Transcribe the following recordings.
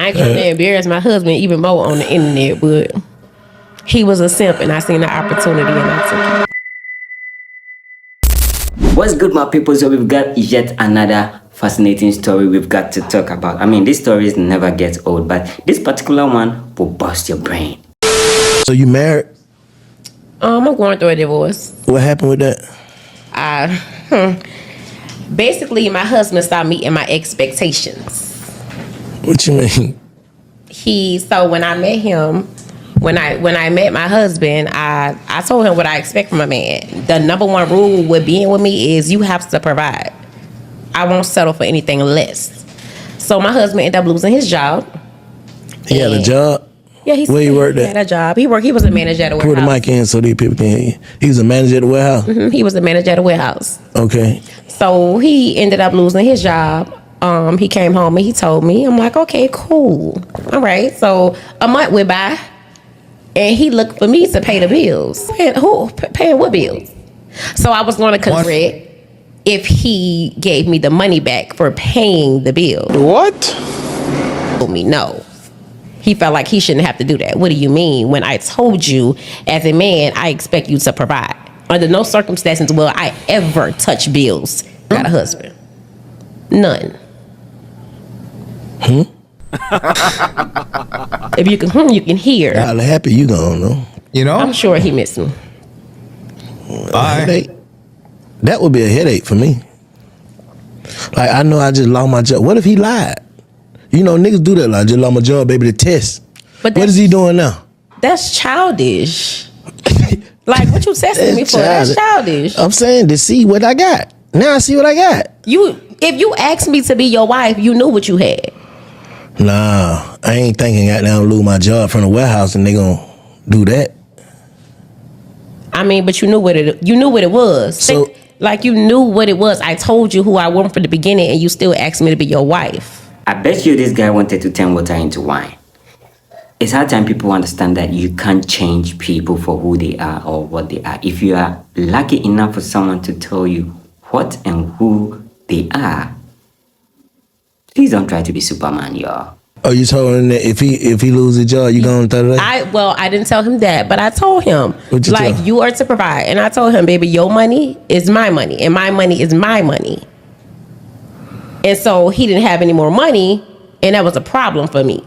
I ain't trying to embarrass my husband even more on the internet, but he was a simp and I seen the opportunity and I took it. What's good, my people? So we've got yet another fascinating story we've got to talk about. I mean, these stories never get old, but this particular one will bust your brain. So you married? I'm going through a divorce. What happened with that? Basically, my husband stopped meeting my expectations. What you mean? So when I met him, when I met my husband, I told him what I expect from a man. The number one rule with being with me is you have to provide. I won't settle for anything less. So my husband ended up losing his job. He had a job? Yeah, where he worked at? He had a job. He was a manager at a warehouse. Put the mic in so these people can hear you. He was a manager at the warehouse? Mm-hmm. He was a manager at a warehouse. Okay. So he ended up losing his job. He came home and he told me. I'm like, okay, cool. All right. So a month went by and he looked for me to pay the bills. Paying what bills? So I was going to correct if he gave me the money back for paying the bill. What? Told me no. He felt like he shouldn't have to do that. What do you mean? When I told you, as a man, I expect you to provide. Under no circumstances will I ever touch bills. I got a husband. None. If you can hear. How happy you gonna know? You know? I'm sure he missed me. Headache. That would be a headache for me. Like, I know I just lost my job. What if he lied? You know, niggas do that. Like, I just lost my job, baby, to test. But what is he doing now? That's childish. Like, what you testing me for? That's childish. I'm saying to see what I got. Now I see what I got. If you asked me to be your wife, you knew what you had. Nah, I ain't thinking I down lose my job from the warehouse and they gonna do that. I mean, but you knew what it was. So, like you knew what it was. I told you who I was from the beginning, and you still asked me to be your wife. I bet you this guy wanted to turn water into wine. It's hard time people understand that you can't change people for who they are or what they are. If you are lucky enough for someone to tell you what and who they are, please don't try to be Superman, y'all. Oh, you told him that if he lose his job, you gonna throw that? I didn't tell him that, but I told him tell? You are to provide, and I told him, baby, your money is my money, and my money is my money. And so he didn't have any more money, and that was a problem for me.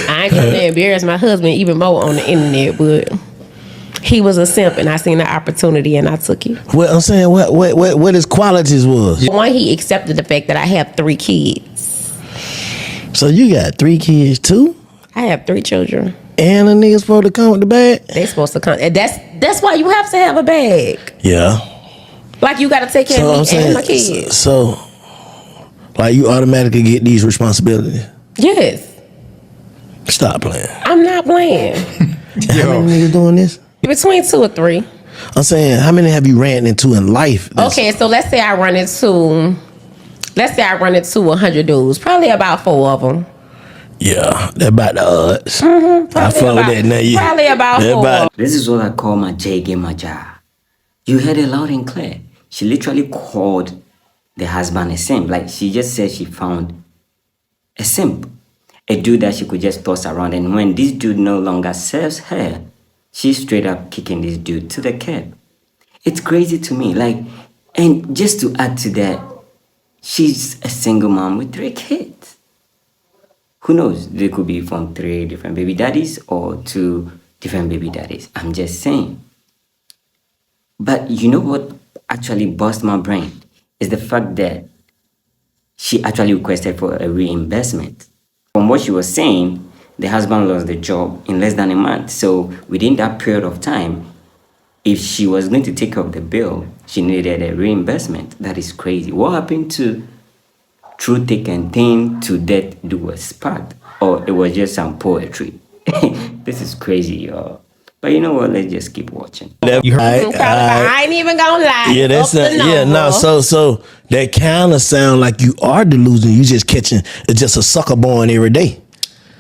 I ain't trying to embarrass my husband even more on the internet, but he was a simp and I seen the opportunity and I took it. Well, I'm saying what his qualities was. One, he accepted the fact that I have 3 kids. So you got 3 kids too? I have 3 children. And a nigga supposed to come with the bag? They supposed to come. And that's why you have to have a bag. Yeah. Like you got to take care of me and my kids. So, like you automatically get these responsibilities? Yes. Stop playing. I'm not playing. How many niggas doing this? Between 2 or 3. I'm saying, how many have you ran into in life? Okay, so let's say I run into 100 dudes. Probably about 4 of them. Yeah, they're about the odds. Mm-hmm, I follow that now. Probably about 4. This is what I call my J Maja. You heard it loud and clear. She literally called the husband a simp. Like, she just said she found a simp. A dude that she could just toss around. And when this dude no longer serves her, she's straight up kicking this dude to the curb. It's crazy to me. Like, and just to add to that, she's a single mom with 3 kids. Who knows? They could be from 3 different baby daddies or 2 different baby daddies. I'm just saying. But you know what actually bust my brain? Is the fact that she actually requested for a reimbursement. From what she was saying, the husband lost the job in less than a month. So within that period of time, if she was going to take up the bill, she needed a reimbursement. That is crazy. What happened to through thick and thin to death do us part? Or it was just some poetry? This is crazy, y'all. But you know what? Let's just keep watching. I ain't even gonna lie. Yeah, that's So that kind of sound like you are delusional. You just catching it's just a sucker born every day.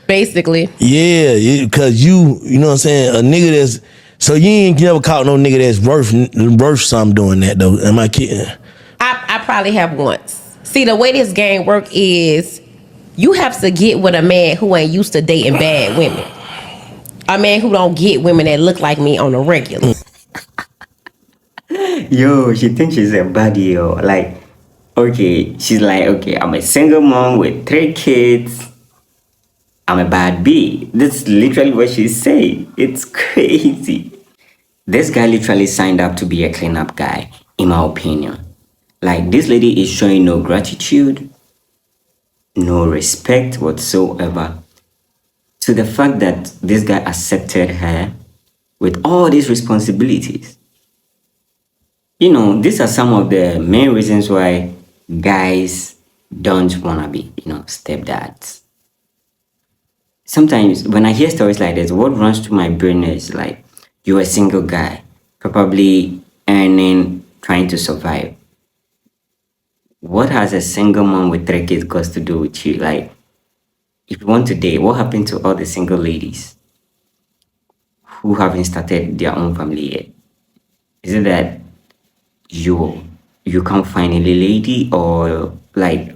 Basically. Yeah, because you know what I'm saying. A nigga that's so you ain't never caught no nigga that's worth something doing that though. Am I kidding? I probably have once. See, the way this game work is you have to get with a man who ain't used to dating bad women. A man who don't get women that look like me on a regular. Yo, she thinks she's a baddie, yo. Like, okay, she's like, okay, I'm a single mom with 3 kids. I'm a bad bee. That's literally what she's saying. It's crazy. This guy literally signed up to be a cleanup guy, in my opinion. Like, this lady is showing no gratitude, no respect whatsoever to the fact that this guy accepted her with all these responsibilities. You know, these are some of the main reasons why guys don't want to be, stepdads. Sometimes when I hear stories like this, what runs through my brain is like, you're a single guy, probably earning, trying to survive. What has a single mom with 3 kids got to do with you? Like, if you want to date, what happened to all the single ladies who haven't started their own family yet? Is it that you can't find any lady, or like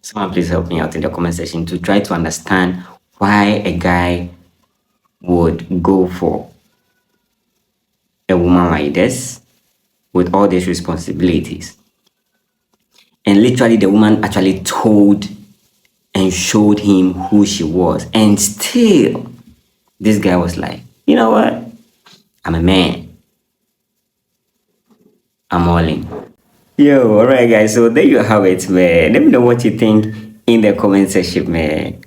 someone please help me out in the comment section to try to understand why a guy would go for a woman like this with all these responsibilities. And literally the woman actually told and showed him who she was, and still this guy was like, you know what, I'm a man, I'm all in. Yo, alright guys, so there you have it, man. Let me know what you think in the comment section, man.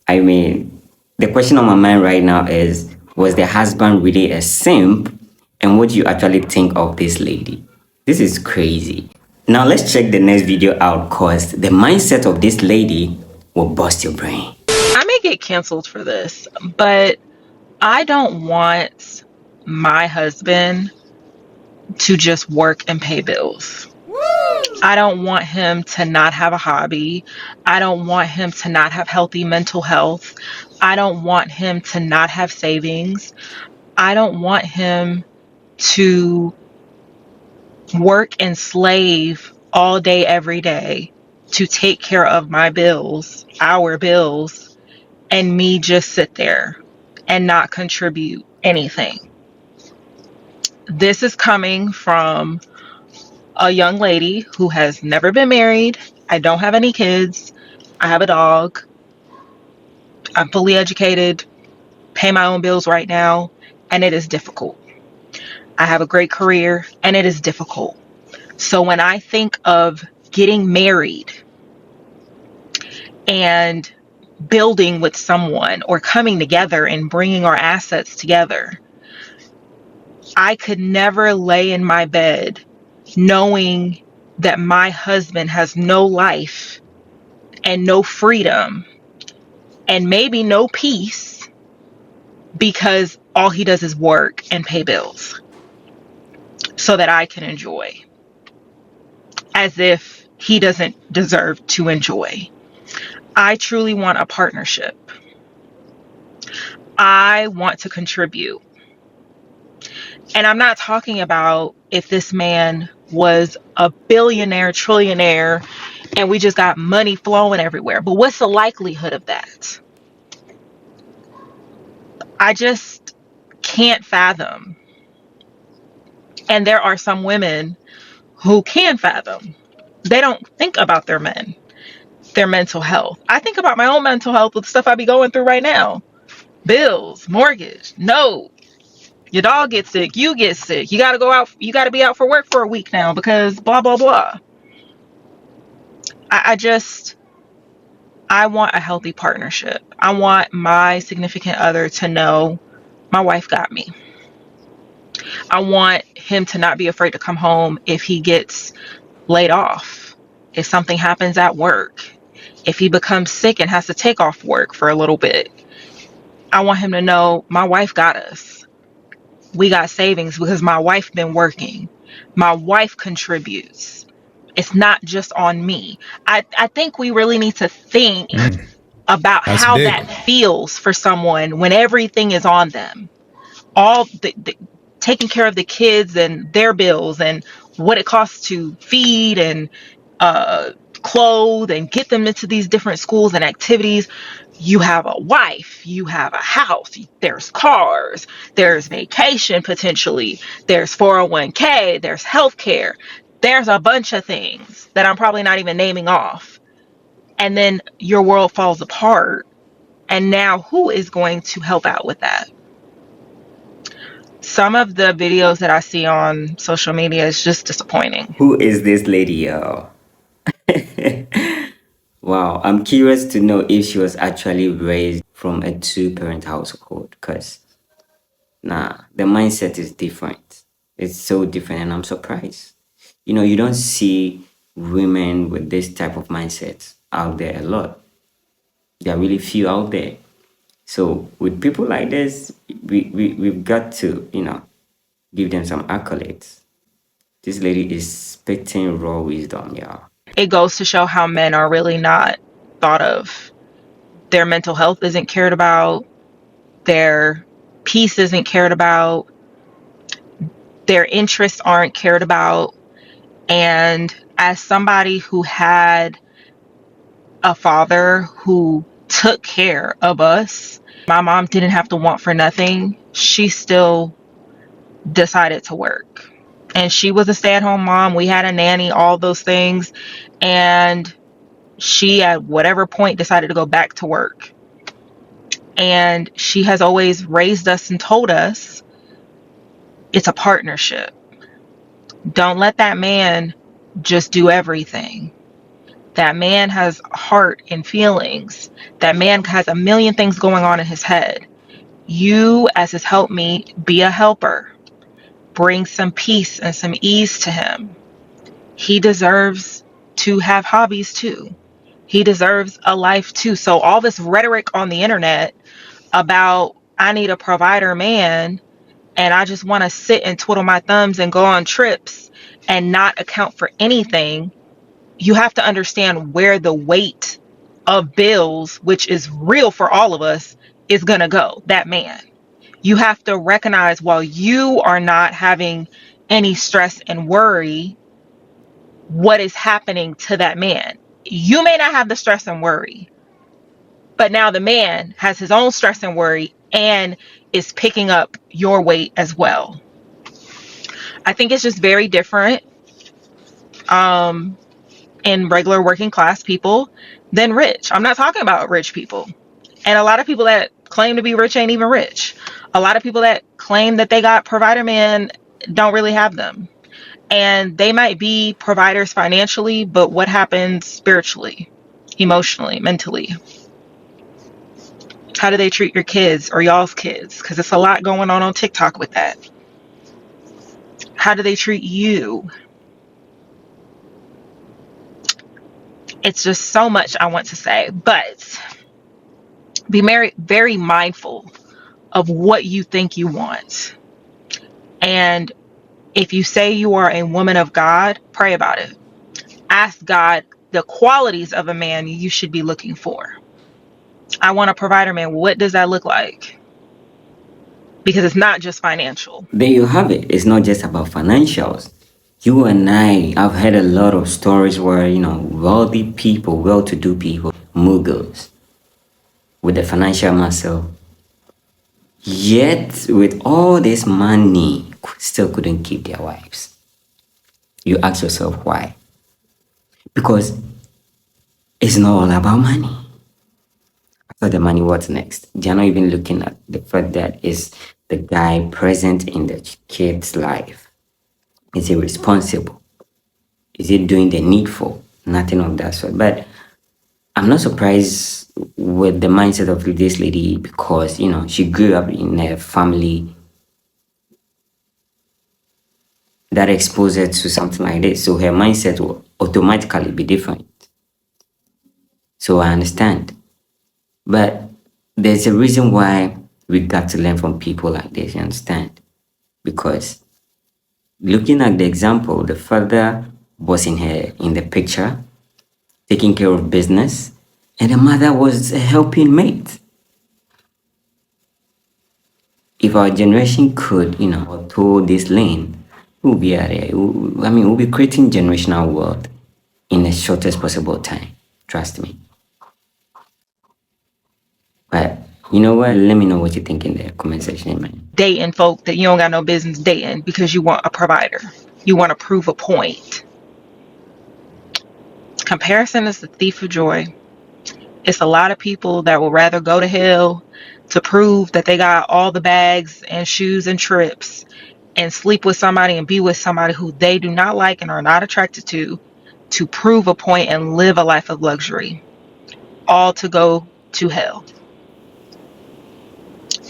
I mean, the question on my mind right now is, was the husband really a simp? And what do you actually think of this lady? This is crazy. Now let's check the next video out, cause the mindset of this lady will bust your brain. I may get canceled for this, but I don't want my husband to just work and pay bills. I don't want him to not have a hobby. I don't want him to not have healthy mental health. I don't want him to not have savings. I don't want him to work and slave all day, every day to take care of my bills, our bills, and me just sit there and not contribute anything. This is coming from a young lady who has never been married. I don't have any kids. I have a dog. I'm fully educated, pay my own bills right now, and it is difficult. I have a great career, and it is difficult. So when I think of getting married and building with someone or coming together and bringing our assets together, I could never lay in my bed knowing that my husband has no life and no freedom and maybe no peace because all he does is work and pay bills so that I can enjoy, as if he doesn't deserve to enjoy. I truly want a partnership. I want to contribute. And I'm not talking about if this man was a billionaire, trillionaire, and we just got money flowing everywhere. But what's the likelihood of that? I just can't fathom. And there are some women who can fathom. They don't think about their men, their mental health. I think about my own mental health with stuff I be going through right now. Bills, mortgage, no. Your dog gets sick, you get sick. You gotta go out, you gotta be out for work for a week now because blah, blah, blah. I want a healthy partnership. I want my significant other to know my wife got me. I want him to not be afraid to come home if he gets laid off, if something happens at work, if he becomes sick and has to take off work for a little bit. I want him to know my wife got us. We got savings because my wife been working. My wife contributes. It's not just on me. I think we really need to think about That's how big. that feels for someone when everything is on them. All the taking care of the kids and their bills and what it costs to feed and uh, clothe and get them into these different schools and activities. You have a wife, you have a house, there's cars, there's vacation potentially, there's 401k, there's healthcare, there's a bunch of things that I'm probably not even naming off. And then your world falls apart. And now who is going to help out with that? Some of the videos that I see on social media is just disappointing. Who is this lady, y'all? Wow, I'm curious to know if she was actually raised from a two-parent household, because the mindset is different. It's so different, and I'm surprised. You don't see women with this type of mindset out there a lot. There are really few out there. So with people like this, we've got to, give them some accolades. This lady is spitting raw wisdom, y'all. It goes to show how men are really not thought of. Their mental health isn't cared about, their peace isn't cared about, their interests aren't cared about. And as somebody who had a father who took care of us, my mom didn't have to want for nothing. She still decided to work. And she was a stay-at-home mom. We had a nanny, all those things. And she, at whatever point, decided to go back to work. And she has always raised us and told us it's a partnership. Don't let that man just do everything. That man has heart and feelings. That man has a million things going on in his head. You, as his helpmeet, be a helper. Bring some peace and some ease to him. He deserves to have hobbies too. He deserves a life too. So all this rhetoric on the internet about I need a provider man and I just want to sit and twiddle my thumbs and go on trips and not account for anything, you have to understand where the weight of bills, which is real for all of us, is going to go. That man. You have to recognize while you are not having any stress and worry, what is happening to that man. You may not have the stress and worry, but now the man has his own stress and worry and is picking up your weight as well. I think it's just very different in regular working class people than rich. I'm not talking about rich people. And a lot of people that claim to be rich ain't even rich. A lot of people that claim that they got provider man don't really have them. And they might be providers financially, but what happens spiritually, emotionally, mentally? How do they treat your kids or y'all's kids? Because it's a lot going on TikTok with that. How do they treat you? It's just so much I want to say, but be very mindful of what you think you want. And if you say you are a woman of God, pray about it. Ask God the qualities of a man you should be looking for. I want a provider man. What does that look like? Because it's not just financial. There you have it. It's not just about financials. You and I've heard a lot of stories where, wealthy people, well-to-do people, moguls with the financial muscle, yet with all this money, still couldn't keep their wives. You ask yourself why? Because it's not all about money. After the money, what's next? They're not even looking at the fact that is the guy present in the kid's life. Is he responsible? Is he doing the needful? Nothing of that sort. But I'm not surprised with the mindset of this lady because, she grew up in a family that exposed her to something like this. So her mindset will automatically be different. So I understand. But there's a reason why we got to learn from people like this, you understand? Because looking at the example, the father was in the picture, taking care of business, and the mother was a helping mate. If our generation could, toe this lane, we'll be at it. We'll be creating generational wealth in the shortest possible time. Trust me. But you know what? Let me know what you think in the comment section, man. Dating folk that you don't got no business dating because you want a provider. You want to prove a point. Comparison is the thief of joy. It's a lot of people that will rather go to hell to prove that they got all the bags and shoes and trips and sleep with somebody and be with somebody who they do not like and are not attracted to prove a point and live a life of luxury, all to go to hell.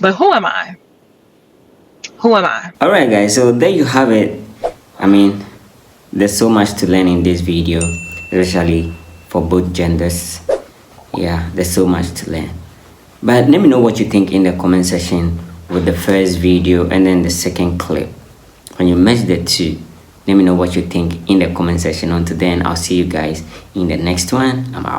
But who am I? Who am I? All right, guys, so there you have it. There's so much to learn in this video, especially for both genders. Yeah, there's so much to learn. But let me know what you think in the comment section with the first video and then the second clip. When you match the two, let me know what you think in the comment section. Until then, I'll see you guys in the next one. I'm out.